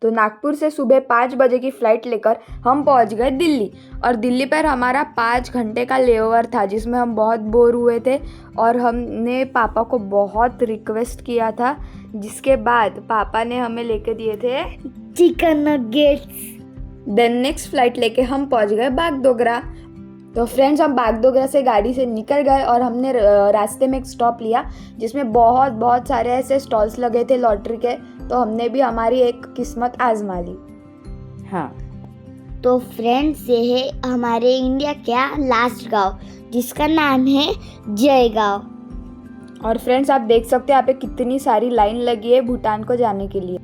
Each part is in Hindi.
तो नागपुर से सुबह 5 बजे की फ़्लाइट लेकर हम पहुंच गए दिल्ली। और दिल्ली पर हमारा 5 घंटे का लेओवर था, जिसमें हम बहुत बोर हुए थे और हमने पापा को बहुत रिक्वेस्ट किया था, जिसके बाद पापा ने हमें लेके दिए थे chicken nuggets. Then next flight लेके हम पहुंच गए बागडोगरा। तो फ्रेंड्स, हम बागडोगरा से गाड़ी से निकल गए और हमने रास्ते में एक स्टॉप लिया जिसमें बहुत सारे ऐसे स्टॉल्स लगे थे लॉटरी के। तो हमने भी हमारी एक किस्मत आजमा ली। हाँ, तो फ्रेंड्स ये है हमारे इंडिया का लास्ट गांव, जिसका नाम है जयगांव। और फ्रेंड्स, आप देख सकते हैं यहाँ पे कितनी सारी लाइन लगी है भूटान को जाने के लिए।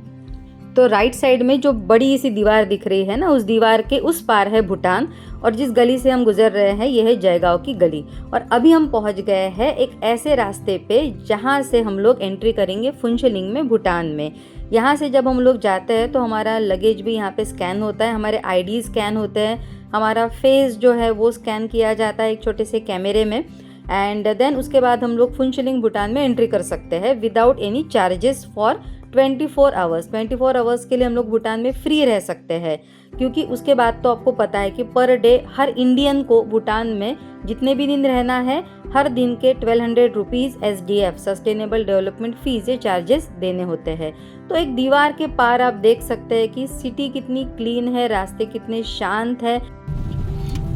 तो राइट साइड में जो बड़ी सी दीवार दिख रही है ना, उस दीवार के उस पार है भूटान, और जिस गली से हम गुजर रहे हैं यह है जयगांव की गली। और अभी हम पहुंच गए हैं एक ऐसे रास्ते पे जहां से हम लोग एंट्री करेंगे फुनशलिंग में, भूटान में। यहाँ से जब हम लोग जाते हैं तो हमारा लगेज भी यहाँ पे स्कैन होता है, हमारे आईडी स्कैन होते हैं, हमारा फेस जो है वो स्कैन किया जाता है एक छोटे से कैमरे में। एंड देन उसके बाद हम लोग फुनशलिंग भूटान में एंट्री कर सकते हैं without any charges for 24 hours. 24 hours के लिए हम लोग भूटान में फ्री रह सकते हैं, क्योंकि उसके बाद तो आपको पता है कि पर डे हर इंडियन को भूटान में जितने भी दिन रहना है, हर दिन के 1200 rupees SDF sustainable development fees ये चार्जेस देने होते हैं। तो एक दीवार के पार आप देख सकते हैं कि सिटी कितनी क्लीन है, रास्ते कितने शांत है।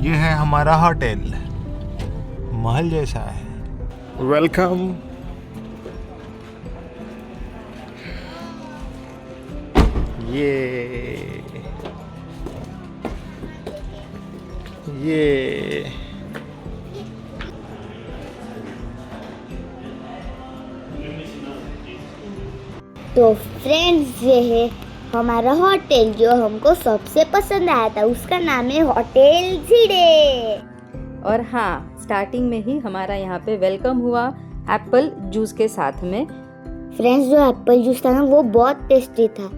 ये है हमारा होटल, महल जैसा है। वेलकम। ये तो फ्रेंड्स ये है हमारा होटल जो हमको सबसे पसंद आया था, उसका नाम है होटल झीडे। और हाँ, स्टार्टिंग में ही हमारा यहाँ पे वेलकम हुआ एप्पल जूस के साथ में। फ्रेंड्स, जो एप्पल जूस था ना वो बहुत टेस्टी था।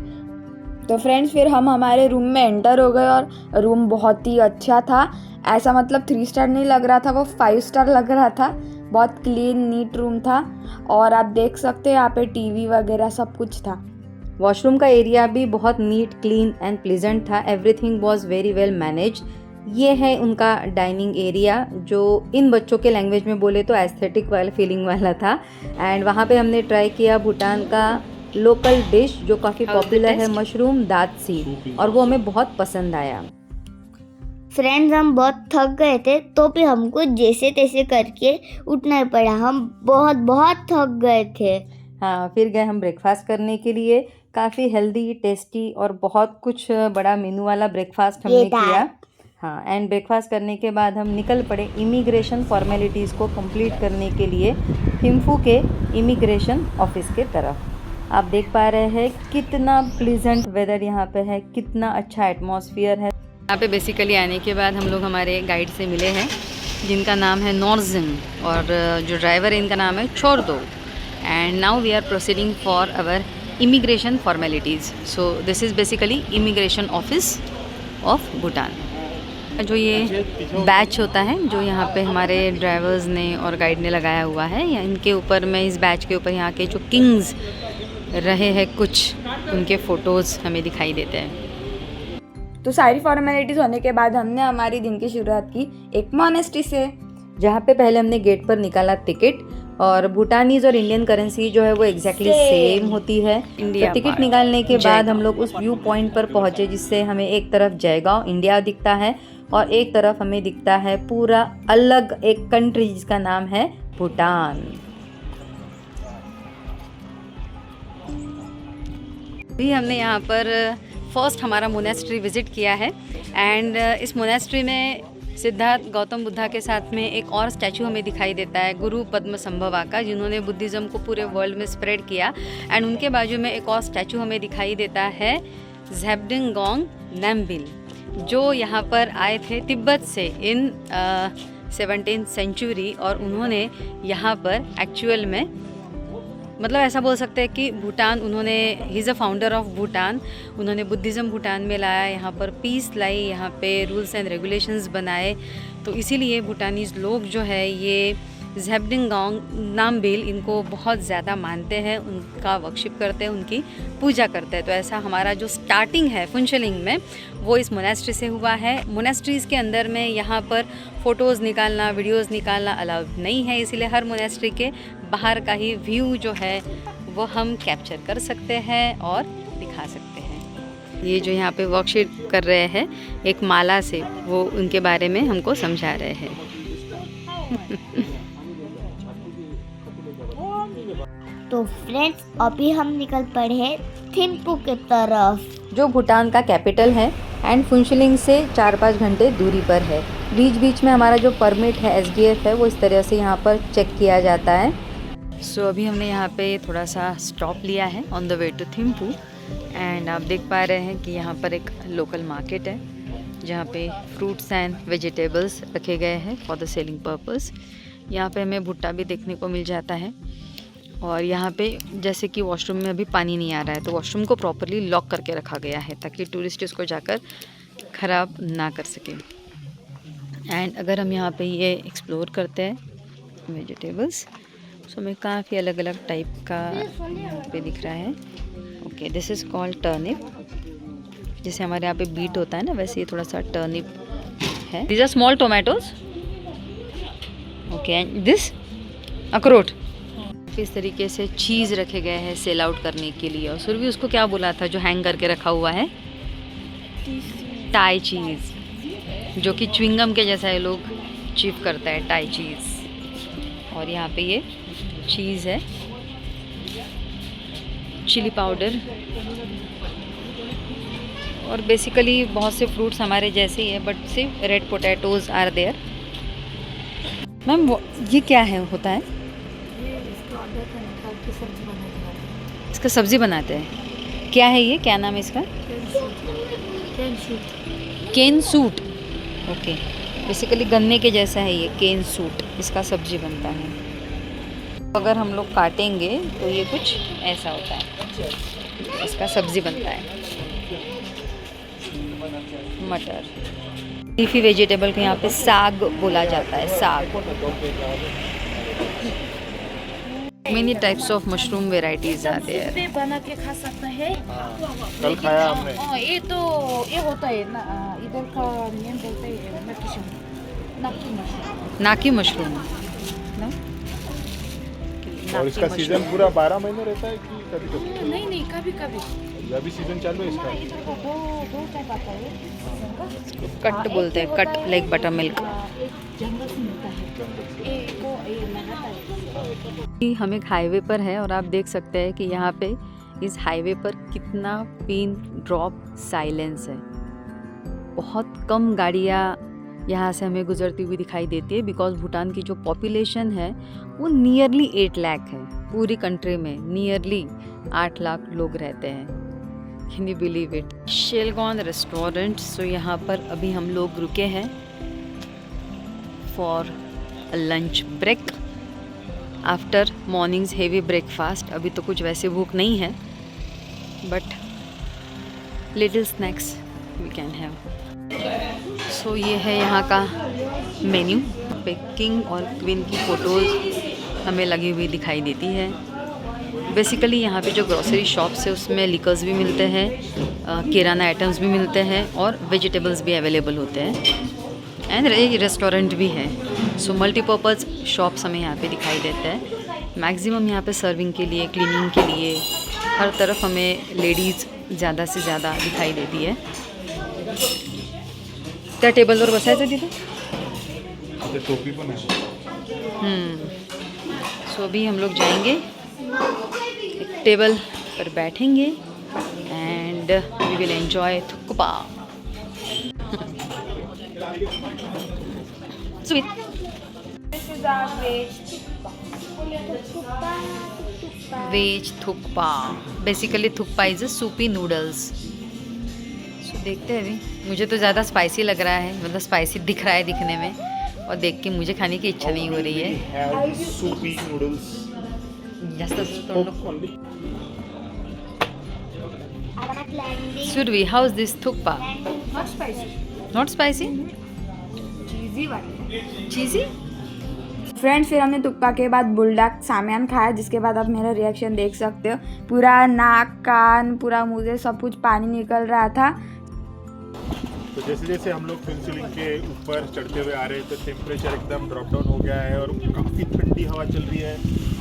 तो फ्रेंड्स, फिर हम हमारे रूम में एंटर हो गए और रूम बहुत ही अच्छा था। ऐसा मतलब 3 स्टार नहीं लग रहा था, वो 5 स्टार लग रहा था। बहुत क्लीन नीट रूम था और आप देख सकते हैं यहाँ पे टीवी वगैरह सब कुछ था। वॉशरूम का एरिया भी बहुत नीट, क्लीन एंड प्लीजेंट था। Everything was very well manage. ये है उनका डाइनिंग एरिया, जो इन बच्चों के लैंग्वेज में बोले तो एस्थेटिक वाला फीलिंग वाला था। एंड वहाँ पे हमने ट्राई किया भूटान का लोकल डिश जो काफ़ी पॉपुलर है, मशरूम दात सी, और वो हमें बहुत पसंद आया। फ्रेंड्स, हम बहुत थक गए थे तो भी हमको जैसे तैसे करके उठना ही पड़ा। हम बहुत थक गए थे। हाँ, फिर गए हम ब्रेकफास्ट करने के लिए। काफ़ी हेल्दी, टेस्टी और बहुत कुछ बड़ा मेनू वाला ब्रेकफास्ट हमने किया। हाँ, एंड ब्रेकफास्ट करने के बाद हम निकल पड़े इमिग्रेशन फॉर्मेलिटीज़ को कंप्लीट करने के लिए थिम्फू के इमिग्रेशन ऑफिस के तरफ। आप देख पा रहे हैं कितना प्लीजेंट वेदर यहाँ पे है, कितना अच्छा एटमॉस्फेयर है। यहाँ पे बेसिकली आने के बाद हम लोग हमारे गाइड से मिले हैं, जिनका नाम है नॉर्जिन, और जो ड्राइवर है इनका नाम है Chhordo. And now we are proceeding for our immigration formalities. So this is basically immigration office of Bhutan. जो ये बैच होता है जो यहाँ पे हमारे ड्राइवर्स ने और गाइड ने लगाया हुआ है, या इनके ऊपर में, इस बैच के ऊपर यहाँ के जो किंग्स रहे हैं कुछ, उनके फ़ोटोज़ हमें दिखाई देते हैं। तो सारी फॉर्मेलिटीज़ होने के बाद हमने हमारी दिन की शुरुआत की एक मोनेस्ट्री से, जहाँ पे पहले हमने गेट पर निकाला टिकट। और भूटानीज और इंडियन करेंसी जो है वो एग्जैक्टली सेम होती है। तो टिकट निकालने के बाद हम लोग उस व्यू पॉइंट पर पहुँचे, जिससे हमें एक तरफ जयगांव इंडिया दिखता है और एक तरफ हमें दिखता है पूरा अलग एक कंट्री जिसका नाम है भूटान। भी हमने यहाँ पर फर्स्ट हमारा मोनेस्ट्री विज़िट किया है। एंड इस मोनेस्ट्री में सिद्धार्थ गौतम बुद्धा के साथ में एक और स्टैचू हमें दिखाई देता है, गुरु पद्म संभवा का, जिन्होंने बुद्धिज़्म को पूरे वर्ल्ड में स्प्रेड किया। एंड उनके बाजू में एक और स्टैचू हमें दिखाई देता है ज़ेब्डिंगोंग नामबिल, जो यहाँ पर आए थे तिब्बत से इन 17th सेंचुरी। और उन्होंने यहाँ पर एक्चुअल में, मतलब ऐसा बोल सकते हैं कि भूटान, उन्होंने, he is a founder of Bhutan. उन्होंने बुद्धिज़्म भूटान में लाया, यहाँ पर पीस लाई, यहाँ पे रूल्स एंड रेगुलेशंस बनाए। तो इसीलिए भूटानीज़ लोग जो है ये ज़ेब्डिंगोंग नामबिल इनको बहुत ज़्यादा मानते हैं, उनका वर्शिप करते हैं, उनकी पूजा करते हैं। तो ऐसा हमारा जो स्टार्टिंग है फुनशलिंग में वो इस मोनेस्ट्री से हुआ है। मोनेस्ट्रीज़ के अंदर में यहाँ पर फ़ोटोज़ निकालना, वीडियोज़ निकालना अलाउड नहीं है, इसीलिए हर मोनेस्ट्री के बाहर का ही व्यू जो है वो हम कैप्चर कर सकते हैं और दिखा सकते हैं। ये जो यहाँ पे वर्कशीट कर रहे हैं एक माला से, वो उनके बारे में हमको समझा रहे हैं। तो फ्रेंड्स अभी हम निकल पड़े हैं थिम्पू के तरफ, जो भूटान का कैपिटल है एंड फुनशलिंग से 4-5 घंटे दूरी पर है। बीच बीच में हमारा जो परमिट है SDF है वो इस तरह से यहाँ पर चेक किया जाता है। सो अभी हमने यहाँ पे थोड़ा सा स्टॉप लिया है on the way to Thimphu and आप देख पा रहे हैं कि यहाँ पर एक लोकल मार्केट है जहाँ पे फ्रूट्स एंड वेजिटेबल्स रखे गए हैं फॉर द सेलिंग पर्पस। यहाँ पे हमें भुट्टा भी देखने को मिल जाता है और यहाँ पे जैसे कि वॉशरूम में अभी पानी नहीं आ रहा है तो वॉशरूम को प्रॉपरली लॉक करके रखा गया है ताकि टूरिस्ट इसको जाकर ख़राब ना कर सके। एंड अगर हम यहाँ पे ये एक्सप्लोर करते हैं वेजिटेबल्स, सो हमें काफ़ी अलग अलग टाइप का यहाँ पे दिख रहा है। Okay, this is called turnip. जैसे हमारे यहाँ पे बीट होता है ना, वैसे ये थोड़ा सा टर्निप है। This are small tomatoes. Okay, and this अखरोट। इस तरीके से चीज़ रखे गए हैं सेल आउट करने के लिए। और सुरभि उसको क्या बोला था जो हैंग करके रखा हुआ है? टाई चीज़, जो कि च्युइंगम के जैसा ये लोग चिप करता है, टाई चीज़। और यहाँ पे ये चीज़ है, चिली पाउडर और बेसिकली बहुत से फ्रूट्स हमारे जैसे ही है बट सिर्फ red potatoes are there. Ma'am ये क्या है होता है? इसका सब्ज़ी बनाते हैं। क्या है ये, क्या नाम है इसका? केन सूट। ओके, बेसिकली गन्ने के जैसा है ये केन सूट, इसका सब्जी बनता है। अगर हम लोग काटेंगे तो ये कुछ ऐसा होता है, इसका सब्जी बनता है। मटर, लीफी वेजिटेबल को यहाँ पे साग बोला जाता है, साग। Many types of mushroom varieties are there. पे बना के खा सकता है। कल खाया हमने। ये तो ये होता है ना, इधर का नेम बोलते हैं नाकी मशरूम। और इसका सीजन पूरा 12 महीने रहता है कि कभी कभी? नहीं कभी कभी अभी सीजन चालू है इसका। इधर का दो टाइप आता है। कट बोलते हैं, कट लाइक बटर मिल्क। जंगल से मिलता है, ये लगाता है। हम एक हाईवे पर है और आप देख सकते हैं कि यहाँ पे इस हाईवे पर कितना पिन ड्रॉप साइलेंस है। बहुत कम गाड़ियाँ यहाँ से हमें गुजरती हुई दिखाई देती है बिकॉज भूटान की जो पॉपुलेशन है वो नियरली 8 लाख है। पूरी कंट्री में नियरली 8 लाख लोग रहते हैं। Can you believe it? Shelgon restaurant. सो यहाँ पर अभी हम लोग रुके हैं for lunch break after morning's heavy breakfast. अभी तो कुछ वैसे भूख नहीं है but little snacks we can have. So ये है यहाँ का मेन्यू पे। किंग और क्वीन की फ़ोटोज़ हमें लगी हुई दिखाई देती है। बेसिकली यहाँ पे जो ग्रोसरी शॉप्स है उसमें लिकर्स भी मिलते हैं, किराना आइटम्स भी मिलते हैं और वेजिटेबल्स भी अवेलेबल होते हैं एंड रेस्टोरेंट भी है। सो मल्टीपर्पज़ शॉप्स हमें यहाँ पे दिखाई देते हैं। मैक्सिमम यहाँ पे सर्विंग के लिए, क्लीनिंग के लिए हर तरफ हमें लेडीज़ ज़्यादा से ज़्यादा दिखाई देती है। त्या टेबलवर बसायचं तिथे? टोपी पण है। सो अभी हम लोग जाएंगे, एक टेबल पर बैठेंगे and we will enjoy thukpa. Sweet. Veg thukpa. Basically thukpa is a soupy noodles. सो देखते हैं अभी। मुझे तो ज़्यादा स्पाइसी लग रहा है, मतलब स्पाइसी दिख रहा है दिखने में और देख के मुझे खाने की इच्छा नहीं हो रही है। सूपी noodles. Survi, how is this thukpa? Not spicy. Not spicy? Cheesy one. Cheesy? Friends फिर हमने तुक्पा के बाद बुलडाक सामान खाया, जिसके बाद आप मेरा रिएक्शन देख सकते हो। पूरा नाक कान पूरा मुँह से सब कुछ पानी निकल रहा था। तो जैसे जैसे हम लोग ट्विन सीलिंग के ऊपर चढ़ते हुए आ रहे हैं तो टेम्परेचर एकदम ड्रॉप डाउन हो गया है और काफ़ी ठंडी हवा चल रही है।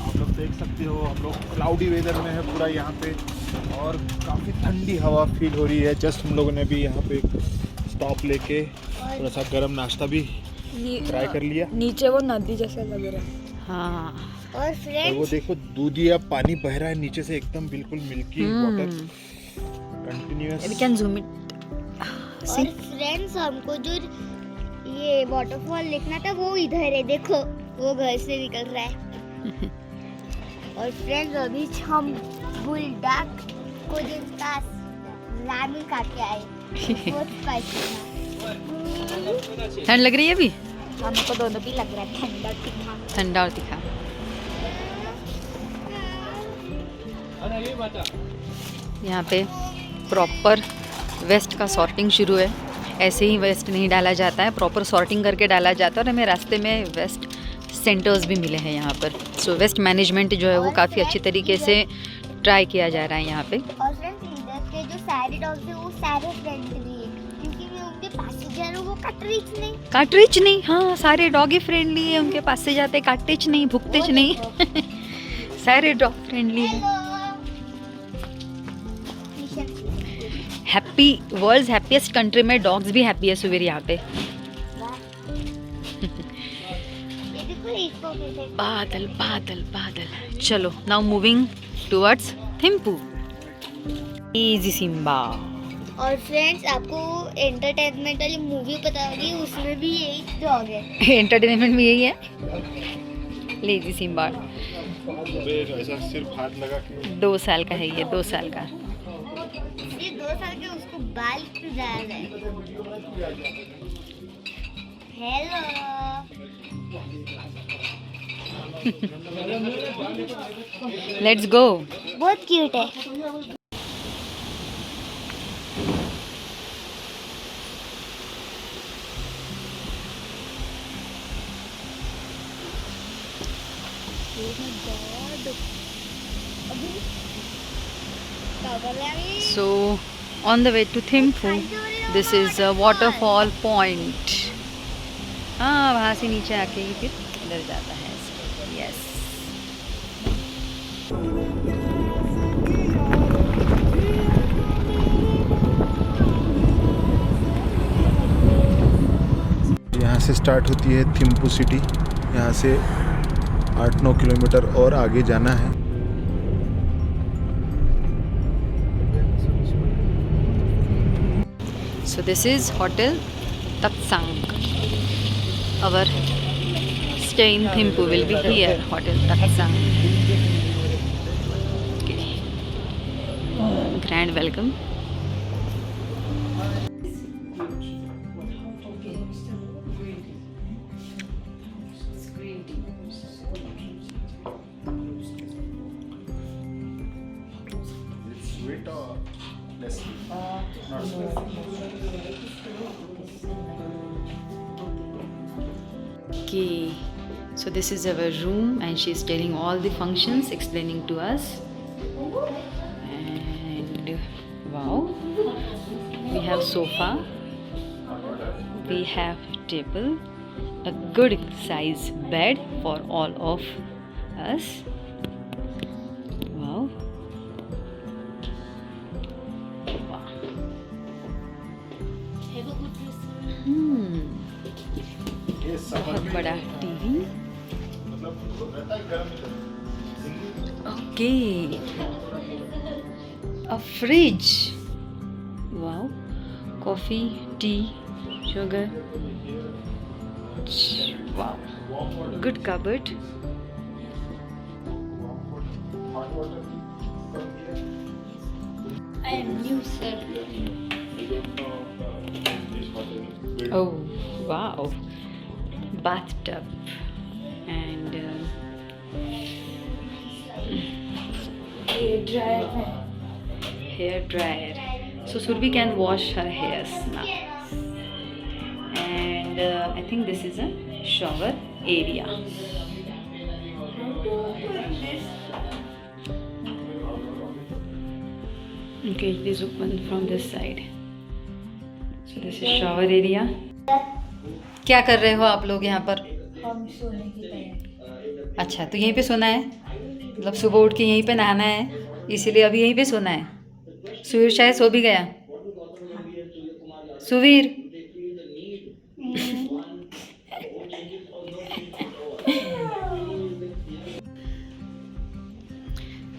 आप लोग देख सकते हो हम लोग क्लाउडी वेदर में है पूरा यहाँ पे और काफ़ी ठंडी हवा फील हो रही है। जस्ट हम लोगों ने भी यहाँ पे स्टॉप लेके थोड़ा सा गर्म नाश्ता भी ट्राई कर लिया। नीचे वो नदी जैसा लग रहा है। हाँ और और वो फ्रेंड्स देखो दूधिया पानी बह रहा है नीचे से एकदम बिल्कुल milky water continuous. We can zoom it. और फ्रेंड्स हमको जो ये वाटरफॉल देखना था वो इधर है, देखो वो घर से निकल रहा है। और फ्रेंड्स अभी हम बुलडाक को जिसका रामी खा के आए, बहुत स्पाइसी था। ठंड लग रही है अभी? हमको दोनों भी लग रहा है, ठंडा तीखा। ठंडा और तीखा। यहाँ पे प्रॉपर वेस्ट का सॉर्टिंग शुरू है। ऐसे ही वेस्ट नहीं डाला जाता है, प्रॉपर सॉर्टिंग करके डाला जाता है। और हमें रास्ते में वेस्ट सेंटर्स भी मिले हैं यहाँ पर। सो वेस्ट मैनेजमेंट जो है वो काफ़ी अच्छी तरीके से ट्राई किया जा रहा है यहाँ पे। और फ्रेंड्स इधर के जो सारे डॉग्स हैं वो सारे फ्रेंडली है, क्योंकि मैं उनके पास से जा रहा हूँ, वो काटरीच नहीं। हाँ, सारे डॉगी फ्रेंडली है, उनके पास से जाते काटतेच नहीं, भुगतेच नहीं। सारे डॉग फ्रेंडली है। हैप्पी, वर्ल्ड्स हैप्पीएस्ट कंट्री में डॉग्स भी हैप्पी है सुबह यहाँ पे। बादल बादल बादल। चलो now moving towards Thimphu. Easy Simba. और फ्रेंड्स आपको एंटरटेनमेंट वाली मूवी पता होगी, उसमें भी यही डॉग है। एंटरटेनमेंट में यही है, लेजी सिम्बा। ऐसा सिर्फ हाथ लगा के 2 साल का है ये, 2 साल का। ये 2 साल के, उसको बाल जा रहा है। हेलो। Let's go. बहुत क्यूट है। So on the way to Thimphu, this is a waterfall point. हाँ, वहाँ से नीचे आके ही फिर इधर जाता है। यस। यहाँ से स्टार्ट होती है थिम्पू सिटी। यहाँ से 8-9 किलोमीटर और आगे जाना है। So this is Hotel Taksang. Our stay in Thimphu will be here, Hotel Taksang. Okay. Grand welcome. Sweet or less sweet? Not Okay, so this is our room and she's telling all the functions, explaining to us. And wow, we have sofa, we have table, a good size bed for all of us. Wow. बहुत बड़ा TV. Okay, a fridge. Wow, coffee, tea, sugar. Wow, good cupboard. Oh, wow. Bathtub and hair dryer. So Surbi can wash her hairs now. And I think this is a shower area. Okay, it is open from this side. So this is shower area. क्या कर रहे हो आप लोग यहाँ पर? हम सोने की तैयारी। अच्छा, तो यहीं पे सोना है? मतलब सुबह उठ के यहीं पे नहाना है, इसीलिए अभी यहीं पे सोना है। सुवीर शायद सो भी गया। सुवीर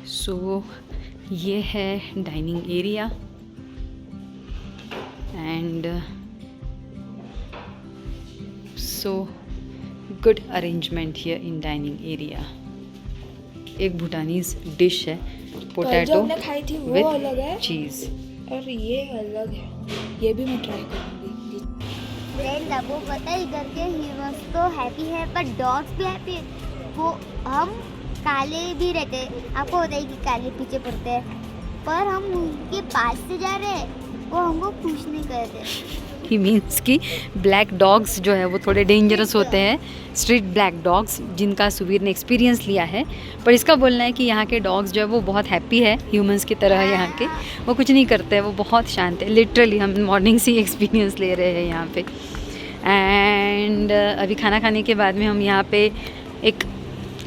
सो ये है dining area and so good arrangement here in dining area. एक भूटानीज डिश है, पोटैटो हमने खाई थी वो विद अलग है चीज़। और ये अलग है, ये भी मैं ट्राई करूँगी। फ्रेंड्स आपको पता है इधर के ह्यूमंस तो हैप्पी है पर डॉग्स भी हैप्पी है। वो हम काले भी रहते हैं, आपको पता है कि काले पीछे पड़ते हैं, पर हम उनके पास से जा रहे हैं, वो हमको खुश नहीं करते। ही मीन्स कि ब्लैक डॉग्स जो है वो थोड़े डेंजरस होते हैं, स्ट्रीट ब्लैक डॉग्स, जिनका सुवीर ने एक्सपीरियंस लिया है। पर इसका बोलना है कि यहाँ के डॉग्स जो है वो बहुत हैप्पी है, ह्यूमंस की तरह है यहाँ के, वो कुछ नहीं करते हैं, वो बहुत शांत है। लिटरली हम मॉर्निंग से एक्सपीरियंस ले रहे हैं यहाँ पे। एंड अभी खाना खाने के बाद में हम यहाँ पे एक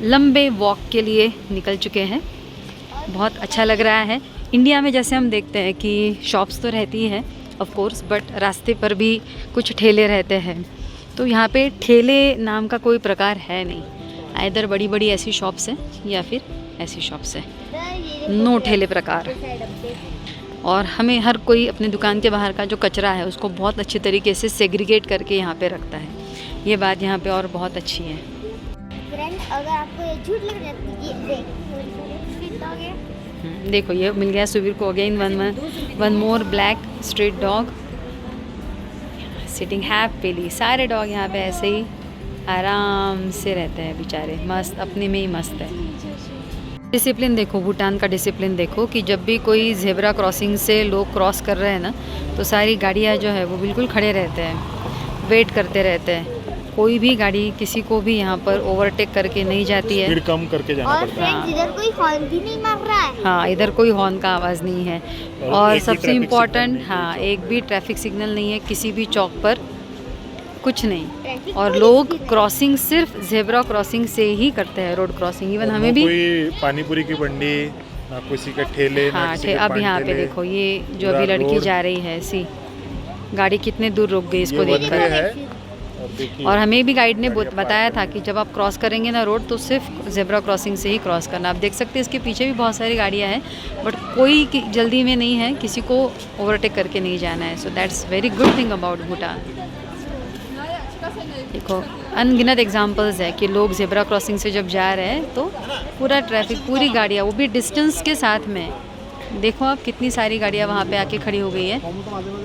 लंबे वॉक के लिए निकल चुके हैं। बहुत अच्छा लग रहा है। इंडिया में जैसे हम देखते हैं कि शॉप्स तो रहती है ऑफ कोर्स, बट रास्ते पर भी कुछ ठेले रहते हैं, तो यहाँ पे ठेले नाम का कोई प्रकार है नहीं। इधर बड़ी बड़ी ऐसी शॉप्स हैं या फिर ऐसी शॉप्स हैं, नो ठेले प्रकार। और हमें हर कोई अपने दुकान के बाहर का जो कचरा है उसको बहुत अच्छे तरीके से सेग्रीगेट करके यहाँ पे रखता है। ये बात यहाँ पे और बहुत अच्छी है। फ्रेंड्स अगर आपको ये झूठ लग रहा है ये देखो ये मिल गया सुवीर को again one more black street dog sitting happily. सारे डॉग यहाँ पे ऐसे ही आराम से रहते हैं बेचारे, मस्त, अपने में ही मस्त है। डिसिप्लिन देखो, भूटान का डिसिप्लिन देखो कि जब भी कोई जेब्रा क्रॉसिंग से लोग क्रॉस कर रहे हैं ना, तो सारी गाड़ियाँ जो है वो बिल्कुल खड़े रहते हैं, वेट करते रहते हैं। कोई भी गाड़ी किसी को भी यहाँ पर ओवरटेक करके नहीं जाती है। स्पीड कम करके जाना और पड़ता है। फ्रेंड्स इधर कोई हॉर्न भी नहीं मार रहा है। हाँ, इधर कोई हॉर्न का आवाज़ नहीं है। और एक भी सबसे ट्रैफिक इम्पॉर्टेंट, सिग्नल नहीं हाँ, एक भी ट्रैफिक सिग्नल नहीं है किसी भी चौक पर, कुछ नहीं। ट्रैफिक और पुलिस लोग भी नहीं। क्रॉसिंग सिर्फ जेब्रा क्रॉसिंग से ही करते हैं, रोड क्रॉसिंग। इवन हमें भी, कोई पानीपुरी की बंडी ना किसी का ठेले ना हाँ, किसी के अब पान यहाँ पे ठेले। देखो ये जो पूरा अभी लड़की रोड- जा रही है, सी गाड़ी कितने दूर रुक गई इसको ये देखकर। वन वे है। और देखिए और हमें भी गाइड ने गाड़ियाँ बताया पार्क था कि जब आप क्रॉस करेंगे ना रोड, तो सिर्फ जेब्रा क्रॉसिंग से ही क्रॉस करना। आप देख सकते हैं इसके पीछे भी बहुत सारी गाड़ियाँ हैं, बट कोई जल्दी में नहीं है, किसी को ओवरटेक करके नहीं जाना है। So that's very good thing about Bhutan. देखो अनगिनत एग्जांपल्स है कि लोग जेब्रा क्रॉसिंग से जब जा रहे हैं तो पूरा ट्रैफिक, पूरी गाड़ियाँ, वो भी डिस्टेंस के साथ में। देखो आप कितनी सारी गाड़ियाँ वहाँ पे आके खड़ी हो गई है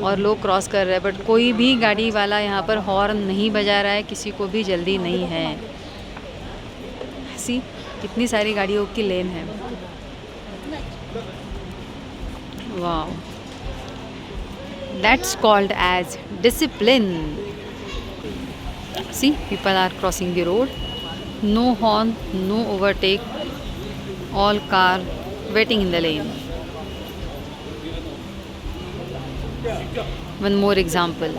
और लोग क्रॉस कर रहे हैं, बट कोई भी गाड़ी वाला यहाँ पर हॉर्न नहीं बजा रहा है, किसी को भी जल्दी नहीं है। सी कितनी सारी गाड़ियों की लेन है। वाह, that's called as discipline. See, people are crossing the road. No horn, no overtake. All car waiting in the lane. One more example.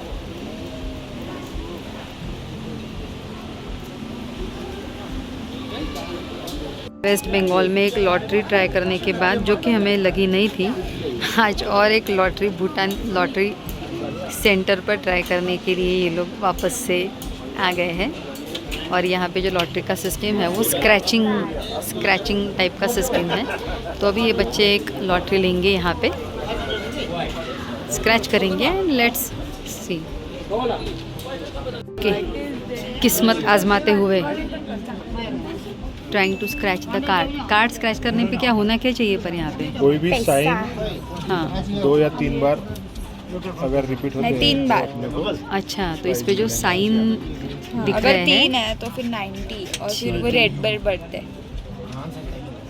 West Bengal में एक लॉटरी ट्राई करने के बाद, जो कि हमें लगी नहीं थी, आज और एक लॉटरी भूटान लॉटरी सेंटर पर ट्राई करने के लिए ये लोग वापस से आ गए हैं। और यहाँ पे जो लॉटरी का सिस्टम है वो स्क्रैचिंग टाइप का सिस्टम है। तो अभी ये बच्चे एक लॉटरी लेंगे, यहाँ पे स्क्रैच करेंगे, लेट्स सी। किस्मत आजमाते हुए trying to scratch the card scratch करने पे क्या होना क्या चाहिए पर यहाँ पे? कोई भी साइन हाँ 2 या 3 बार अगर रिपीट होते हैं 3 बार। तो अपने को अच्छा, तो इस पे जो साइन दिख अगर रहे 3 हैं, है तो फिर 90 और फिर वो रेड पर बढ़ते हैं।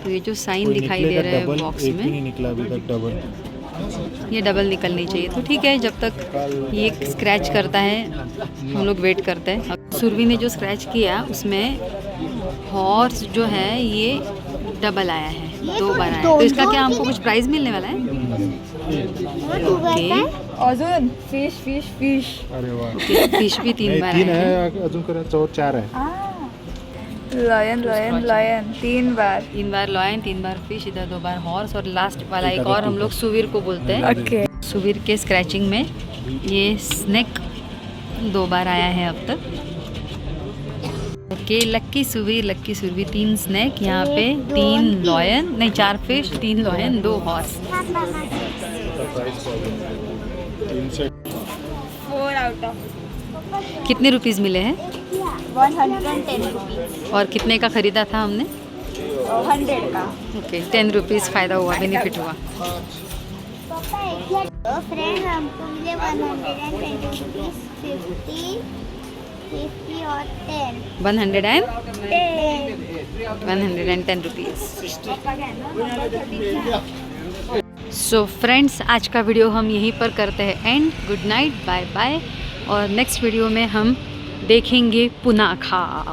तो ये जो साइन कोई दिखाई दे निकलेगा रहा है डबल, बॉक्स एक भी में, नहीं निकला अभी तक डबल। ये डबल निकलनी चाहिए। तो ठीक है, जब तक ये स्क्रैच करता है हम लोग वेट करते हैं। सुरभि ने जो स्क्रैच किया उसमें हॉर्स जो है ये डबल आया है, ये 2 तो बार आया है। दो तो इसका दो क्या हमको भी- कुछ प्राइस मिलने वाला है? तू ओके, अजून फिश फिश फिश अरे वाह, फिश भी 3 बार तीन आया है। है अजून करायचं, 4 है. लॉयन लॉयन लॉयन 3 बार. 3 बार लॉयन, 3 बार फिश, इधर 2 बार हॉर्स और लास्ट वाला एक इधर और हम दो। लोग सुवीर को बोलते हैं। ओके. सुवीर के स्क्रैचिंग में ये स्नेक 2 बार आया है अब तक। ओके, लक्की सुवीर 3 स्नेक, यहाँ पे 3 लॉयन, नहीं 4 फिश, 3 लॉयन, 2 हॉर्स। तीन से 4 आउट ऑफ कितने रुपीस मिले हैं 110 रुपीज। और कितने का खरीदा था हमने? 100 का. ओके, 10 रुपीस फ़ायदा हुआ, बेनिफिट हुआ। फ्रेंड हमको मिले 120 रुपीज, 50 और 10. 110 रुपीस। सो फ्रेंड्स, आज का वीडियो हम यहीं पर करते हैं end. Good night, bye bye, और नेक्स्ट वीडियो में हम देखेंगे पुनाखा।